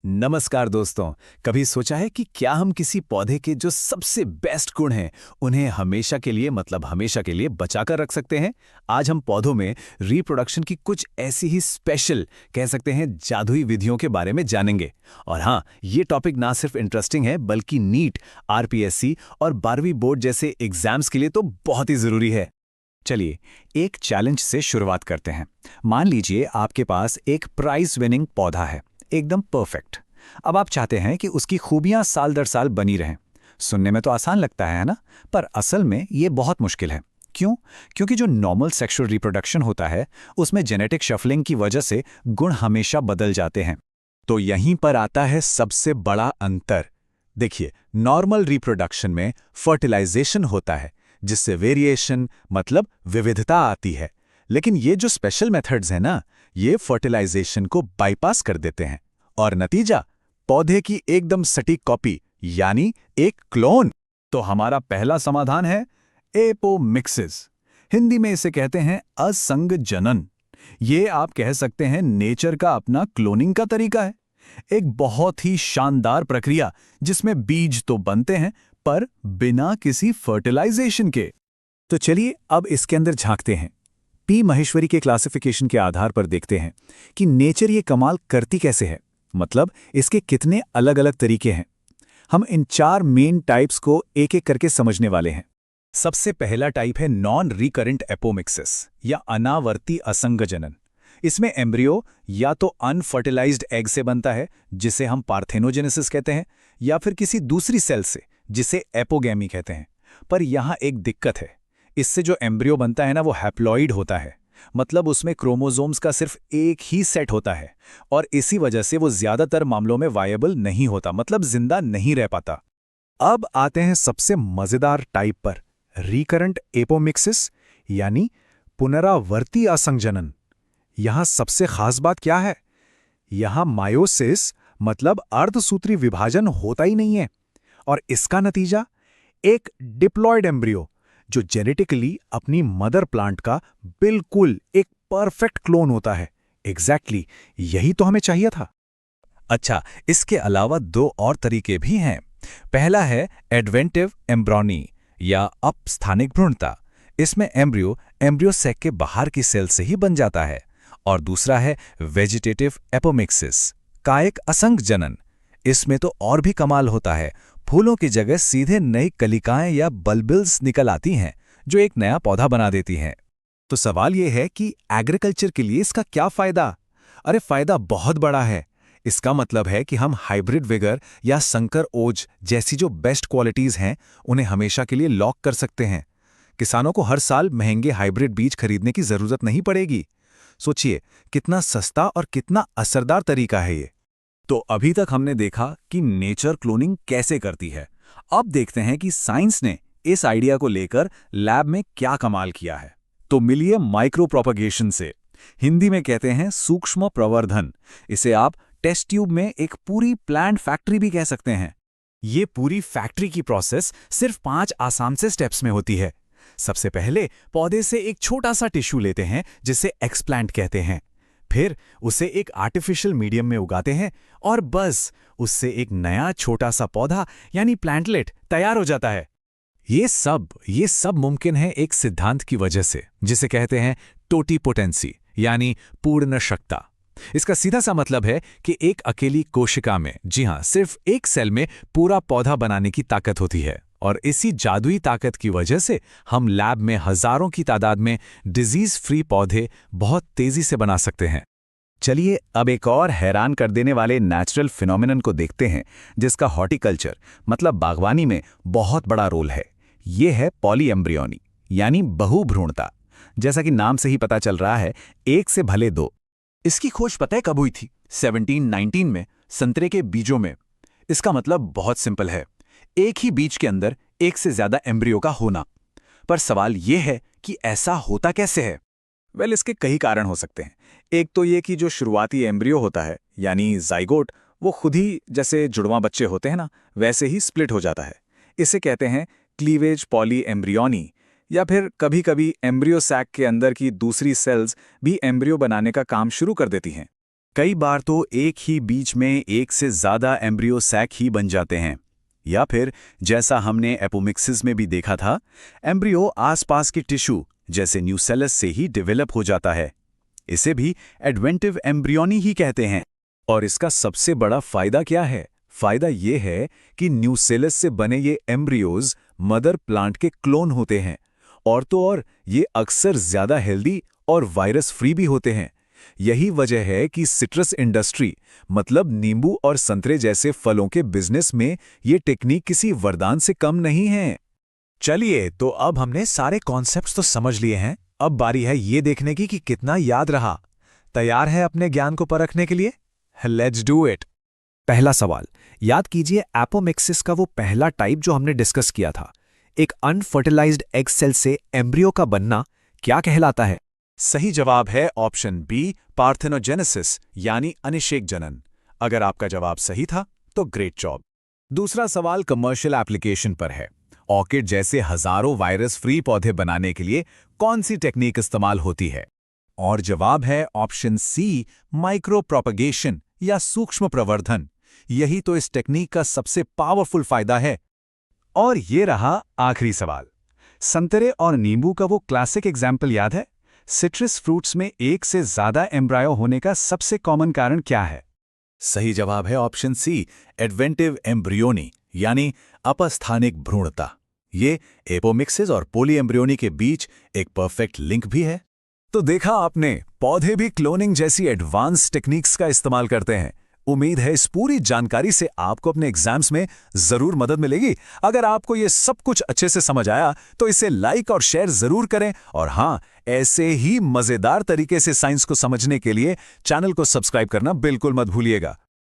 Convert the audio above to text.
नमस्कार दोस्तों। कभी सोचा है कि क्या हम किसी पौधे के जो सबसे बेस्ट गुण हैं उन्हें हमेशा के लिए हमेशा के लिए बचाकर रख सकते हैं। आज हम पौधों में रिप्रोडक्शन की कुछ ऐसी ही स्पेशल, कह सकते हैं जादुई विधियों के बारे में जानेंगे। और हाँ, ये टॉपिक ना सिर्फ इंटरेस्टिंग है बल्कि नीट, आरपीएससी और 12वीं बोर्ड जैसे एग्जाम्स के लिए तो बहुत ही जरूरी है। चलिए एक चैलेंज से शुरुआत करते हैं। मान लीजिए आपके पास एक प्राइज विनिंग पौधा है, एकदम परफेक्ट। अब आप चाहते हैं कि उसकी खूबियां साल दर साल बनी रहें। सुनने में तो आसान लगता है ना, पर असल में ये बहुत मुश्किल है। क्यों? क्योंकि जो नॉर्मल सेक्सुअल रिप्रोडक्शन होता है उसमें जेनेटिक शफलिंग की वजह से गुण हमेशा बदल जाते हैं। तो यहीं पर आता है सबसे बड़ा अंतर। देखिए, नॉर्मल रिप्रोडक्शन में फर्टिलाइजेशन होता है जिससे वेरिएशन मतलब विविधता आती है। लेकिन ये जो स्पेशल मेथड्स हैं ना, ये फर्टिलाइजेशन को बाईपास कर देते हैं और नतीजा पौधे की एकदम सटीक कॉपी यानी एक क्लोन। तो हमारा पहला समाधान है एपोमिक्सिस। हिंदी में इसे कहते हैं असंग जनन। ये आप कह सकते हैं नेचर का अपना क्लोनिंग का तरीका है। एक बहुत ही शानदार प्रक्रिया जिसमें बीज तो बनते हैं पर बिना किसी फर्टिलाइजेशन के। तो चलिए अब इसके अंदर झांकते हैं। पी महेश्वरी के क्लासिफिकेशन के आधार पर देखते हैं कि नेचर ये कमाल करती कैसे है, मतलब इसके कितने अलग अलग तरीके हैं। हम इन 4 मेन टाइप्स को एक एक करके समझने वाले हैं। सबसे पहला टाइप है नॉन रिकरेंट एपोमिक्सिस या अनावर्ती असंग जनन। इसमें एम्ब्रियो या तो अनफर्टिलाइज्ड एग से बनता है जिसे हम पार्थेनोजेनेसिस कहते हैं, या फिर किसी दूसरी सेल से जिसे एपोगैमी कहते हैं। पर यहाँ एक दिक्कत है, इससे जो एम्ब्रियो बनता है ना वो हैप्लॉइड होता है, मतलब उसमें क्रोमोसोम्स का सिर्फ एक ही सेट होता है और इसी वजह से वो ज्यादातर मामलों में वायबल नहीं होता, मतलब जिंदा नहीं रह पाता। अब आते हैं सबसे मजेदार टाइप पर, रिकरेंट एपोमिक्सिस यानी पुनरावर्ती असंजनन। यहां सबसे खास बात क्या है? यहां मायोसिस मतलब अर्धसूत्री विभाजन होता ही नहीं है और इसका नतीजा एक डिप्लॉयड एम्ब्रियो जो जेनेटिकली अपनी मदर प्लांट का बिल्कुल एक परफेक्ट क्लोन होता है। एग्जैक्टली यही तो हमें चाहिए था। अच्छा, इसके अलावा 2 और तरीके भी हैं। पहला है एडवेंटिव एम्ब्रॉनी या अपस्थानिक भ्रूणता। इसमें एम्ब्रियो सैक के बाहर की सेल से ही बन जाता है। और दूसरा है वेजिटेटिव एपोमिक्सिस, कायिक असंग जनन। इसमें तो और भी कमाल होता है, फूलों की जगह सीधे नई कलिकाएं या बल्बिल्स निकल आती हैं जो एक नया पौधा बना देती हैं। तो सवाल यह है कि एग्रीकल्चर के लिए इसका क्या फायदा? अरे फायदा बहुत बड़ा है। इसका मतलब है कि हम हाइब्रिड विगर या संकर ओज जैसी जो बेस्ट क्वालिटीज हैं उन्हें हमेशा के लिए लॉक कर सकते हैं। किसानों को हर साल महंगे हाइब्रिड बीज खरीदने की जरूरत नहीं पड़ेगी। सोचिए कितना सस्ता और कितना असरदार तरीका है ये। तो अभी तक हमने देखा कि नेचर क्लोनिंग कैसे करती है। अब देखते हैं कि साइंस ने इस आइडिया को लेकर लैब में क्या कमाल किया है। तो मिलिए माइक्रो प्रोपगेशन से। हिंदी में कहते हैं सूक्ष्म प्रवर्धन। इसे आप टेस्ट ट्यूब में एक पूरी प्लांट फैक्ट्री भी कह सकते हैं। ये पूरी फैक्ट्री की प्रोसेस सिर्फ 5 आसान से स्टेप्स में होती है। सबसे पहले पौधे से एक छोटा सा टिश्यू लेते हैं जिसे एक्सप्लांट कहते हैं। फिर उसे एक आर्टिफिशियल मीडियम में उगाते हैं और बस उससे एक नया छोटा सा पौधा यानी प्लांटलेट तैयार हो जाता है। ये सब मुमकिन है एक सिद्धांत की वजह से जिसे कहते हैं टोटीपोटेंसी यानी पूर्ण क्षमता। इसका सीधा सा मतलब है कि एक अकेली कोशिका में, जी हां, सिर्फ एक सेल में पूरा पौधा बनाने की ताकत होती है। और इसी जादुई ताकत की वजह से हम लैब में हजारों की तादाद में डिजीज फ्री पौधे बहुत तेजी से बना सकते हैं। चलिए अब एक और हैरान कर देने वाले नेचुरल फिनोमिनन को देखते हैं जिसका हॉर्टिकल्चर मतलब बागवानी में बहुत बड़ा रोल है। ये है पॉलीएम्ब्रियोनी यानी बहुभ्रूणता। जैसा कि नाम से ही पता चल रहा है, एक से भले 2। इसकी खोज पता है कब हुई थी? 1719 में, संतरे के बीजों में। इसका मतलब बहुत सिंपल है, एक ही बीज के अंदर एक से ज्यादा एम्ब्रियो का होना। पर सवाल यह है कि ऐसा होता कैसे है? इसके कई कारण हो सकते हैं। एक तो ये कि जो शुरुआती एम्ब्रियो होता है यानी जाइगोट, वो खुद ही जैसे जुड़वां बच्चे होते हैं ना, वैसे ही स्प्लिट हो जाता है। इसे कहते हैं क्लीवेज पॉलीएम्ब्रियोनी। या फिर कभी-कभी एम्ब्रियो सैक के अंदर की दूसरी सेल्स भी एम्ब्रियो बनाने का काम शुरू कर देती हैं। कई बार तो एक ही बीज में एक से ज़्यादा एम्ब्रियो सैक ही बन जाते हैं। या फिर जैसा हमने एपोमिक्सिस में भी देखा था, एम्ब्रियो आसपास की टिश्यू जैसे न्यूसेलस से ही डेवलप हो जाता है। इसे भी एडवेंटिव एम्ब्रियोनी ही कहते हैं। और इसका सबसे बड़ा फायदा क्या है? फायदा ये है कि न्यूसेलस से बने ये एम्ब्रियोज मदर प्लांट के क्लोन होते हैं, और तो और ये अक्सर ज्यादा हेल्दी और वायरस फ्री भी होते हैं। यही वजह है कि सिट्रस इंडस्ट्री मतलब नींबू और संतरे जैसे फलों के बिजनेस में ये टेक्निक किसी वरदान से कम नहीं है। चलिए, तो अब हमने सारे कॉन्सेप्ट्स तो समझ लिए हैं। अब बारी है ये देखने की कि कितना याद रहा। तैयार है अपने ज्ञान को परखने के लिए? Let's do it. पहला सवाल, याद कीजिए एपोमिक्सिस का वो पहला टाइप जो हमने डिस्कस किया था। एक अनफर्टिलाइज्ड एग सेल से एम्ब्रियो का बनना क्या कहलाता है? सही जवाब है ऑप्शन बी, पार्थेनोजेनेसिस यानी अनिषेक जनन। अगर आपका जवाब सही था तो ग्रेट जॉब। दूसरा सवाल कमर्शियल एप्लीकेशन पर है। ऑर्किड जैसे हजारों वायरस फ्री पौधे बनाने के लिए कौन सी टेक्निक इस्तेमाल होती है? और जवाब है ऑप्शन सी, माइक्रो प्रोपगेशन या सूक्ष्म प्रवर्धन। यही तो इस टेक्निक का सबसे पावरफुल फायदा है। और ये रहा आखिरी सवाल। संतरे और नींबू का वो क्लासिक एग्जाम्पल याद है? सिट्रस फ्रूट्स में एक से ज्यादा एम्ब्रायो होने का सबसे कॉमन कारण क्या है? सही जवाब है ऑप्शन सी, एडवेंटिव एम्ब्रियोनी यानी अपस्थानिक भ्रूणता। ये एपोमिक्सिस और पॉलीएम्ब्रियोनी के बीच एक परफेक्ट लिंक भी है। तो देखा आपने, पौधे भी क्लोनिंग जैसी एडवांस टेक्निक्स का इस्तेमाल करते हैं। उम्मीद है इस पूरी जानकारी से आपको अपने एग्जाम्स में जरूर मदद मिलेगी। अगर आपको ये सब कुछ अच्छे से समझ आया तो इसे लाइक और शेयर जरूर करें, और हाँ, ऐसे ही मजेदार तरीके से साइंस को समझने के लिए चैनल को सब्सक्राइब करना बिल्कुल मत भूलिएगा।